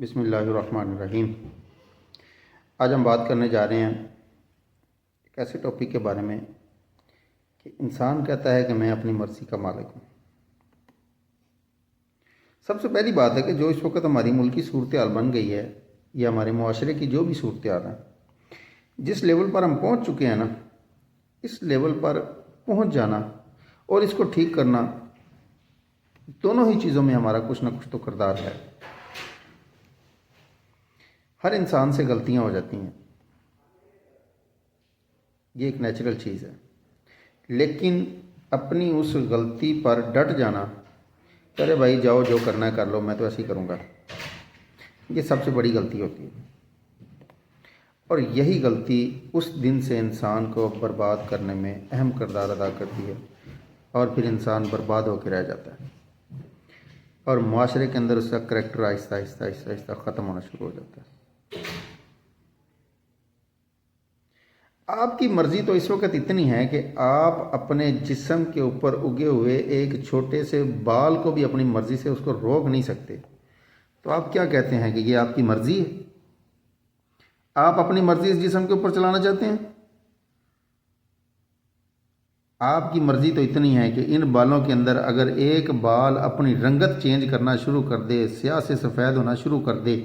بسم اللہ الرحمن الرحیم۔ آج ہم بات کرنے جا رہے ہیں ایک ایسے ٹاپک کے بارے میں کہ انسان کہتا ہے کہ میں اپنی مرضی کا مالک ہوں۔ سب سے پہلی بات ہے کہ جو اس وقت ہماری ملکی صورتحال بن گئی ہے یا ہمارے معاشرے کی جو بھی صورتحال ہے، جس لیول پر ہم پہنچ چکے ہیں نا، اس لیول پر پہنچ جانا اور اس کو ٹھیک کرنا، دونوں ہی چیزوں میں ہمارا کچھ نہ کچھ تو کردار ہے۔ ہر انسان سے غلطیاں ہو جاتی ہیں، یہ ایک نیچرل چیز ہے، لیکن اپنی اس غلطی پر ڈٹ جانا، ارے بھائی جاؤ جو کرنا ہے کر لو، میں تو ایسے ہی کروں گا، یہ سب سے بڑی غلطی ہوتی ہے۔ اور یہی غلطی اس دن سے انسان کو برباد کرنے میں اہم کردار ادا کرتی ہے، اور پھر انسان برباد ہو کے رہ جاتا ہے، اور معاشرے کے اندر اس کا کریکٹر آہستہ آہستہ آہستہ آہستہ ختم ہونا شروع ہو جاتا ہے۔ آپ کی مرضی تو اس وقت اتنی ہے کہ آپ اپنے جسم کے اوپر اگے ہوئے ایک چھوٹے سے بال کو بھی اپنی مرضی سے اس کو روک نہیں سکتے، تو آپ کیا کہتے ہیں کہ یہ آپ کی مرضی ہے؟ آپ اپنی مرضی اس جسم کے اوپر چلانا چاہتے ہیں؟ آپ کی مرضی تو اتنی ہے کہ ان بالوں کے اندر اگر ایک بال اپنی رنگت چینج کرنا شروع کر دے، سیاہ سے سفید ہونا شروع کر دے،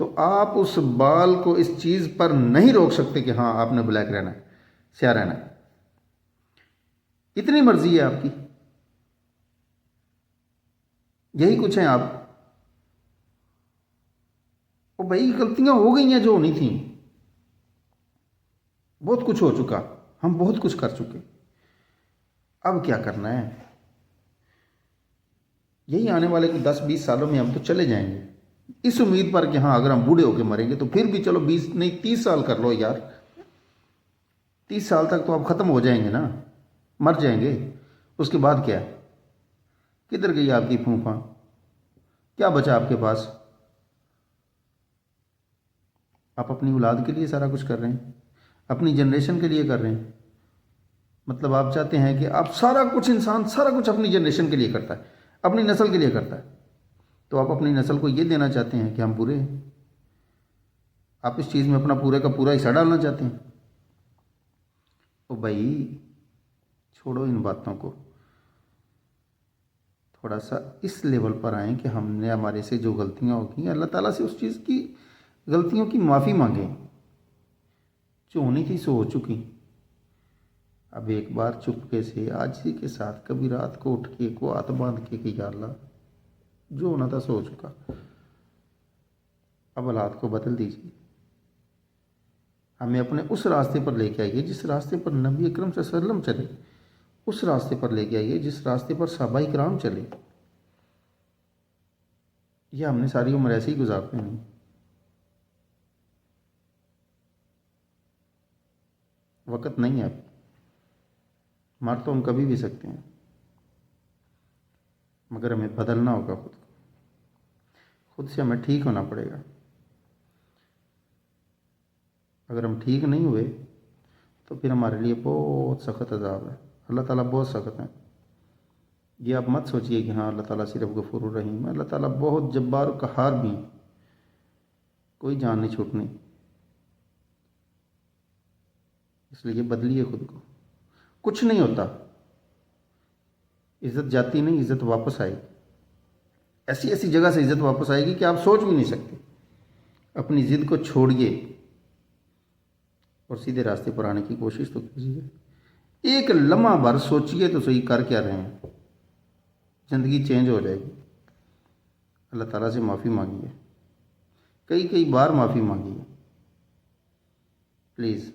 تو آپ اس بال کو اس چیز پر نہیں روک سکتے کہ ہاں آپ نے بلیک رہنا ہے، سیاہ رہنا ہے۔ اتنی مرضی ہے آپ کی، یہی کچھ ہیں آپ۔ وہ بھائی غلطیاں ہو گئی ہیں جو ہونی تھیں، بہت کچھ ہو چکا، ہم بہت کچھ کر چکے، اب کیا کرنا ہے؟ یہی آنے والے 10-20 سالوں میں ہم تو چلے جائیں گے اس امید پر کہ ہاں اگر ہم بوڑھے ہو کے مریں گے تو پھر بھی چلو 20 نہیں 30 سال کر لو یار، 30 سال تک تو آپ ختم ہو جائیں گے نا، مر جائیں گے۔ اس کے بعد کیا؟ کدھر گئی آپ کی پھوپھا؟ کیا بچا آپ کے پاس؟ آپ اپنی اولاد کے لیے سارا کچھ کر رہے ہیں، اپنی جنریشن کے لیے کر رہے ہیں۔ مطلب آپ چاہتے ہیں کہ آپ سارا کچھ، انسان سارا کچھ اپنی جنریشن کے لیے کرتا ہے، اپنی نسل کے لیے کرتا ہے، تو آپ اپنی نسل کو یہ دینا چاہتے ہیں کہ ہم برے ہیں؟ آپ اس چیز میں اپنا پورے کا پورا حصہ ڈالنا چاہتے ہیں؟ تو بھائی چھوڑو ان باتوں کو، تھوڑا سا اس لیول پر آئیں کہ ہم نے ہمارے سے جو غلطیاں ہو گئی، اللہ تعالیٰ سے اس چیز کی غلطیوں کی معافی مانگیں۔ جو ہونی تھی سو ہو چکی، اب ایک بار چپکے سے عاجزی کے ساتھ کبھی رات کو اٹھ کے کو ہاتھ باندھ کے کہ یا اللہ جو ہونا تھا سو ہو چکا، اب حالات کو بدل دیجیے، ہمیں اپنے اس راستے پر لے کے آئیے جس راستے پر نبی اکرم صلی اللہ علیہ وسلم چلے، اس راستے پر لے کے آئیے جس راستے پر صحابہ کرام چلے۔ یہ ہم نے ساری عمر ایسے ہی گزارتے ہیں، وقت نہیں ہے اب، مر تو ہم کبھی بھی سکتے ہیں، مگر ہمیں بدلنا ہوگا، خود سے ہمیں ٹھیک ہونا پڑے گا۔ اگر ہم ٹھیک نہیں ہوئے تو پھر ہمارے لیے بہت سخت عذاب ہے، اللہ تعالیٰ بہت سخت ہیں۔ یہ آپ مت سوچئے کہ ہاں اللہ تعالیٰ صرف غفور الرحیم ہے، اللہ تعالیٰ بہت جبار و قہار بھی ہیں، کوئی جان نہیں چھوٹنی، اس لیے بدلیے خود کو۔ کچھ نہیں ہوتا، عزت جاتی نہیں، عزت واپس آئے گی، ایسی ایسی جگہ سے عزت واپس آئے گی کہ آپ سوچ بھی نہیں سکتے۔ اپنی ضد کو چھوڑیے اور سیدھے راستے پر آنے کی کوشش تو کیجیے۔ ایک لمحہ بھر سوچیے تو صحیح کر کیا رہے ہیں، زندگی چینج ہو جائے گی۔ اللہ تعالیٰ سے معافی مانگیے، کئی بار معافی مانگیے، پلیز۔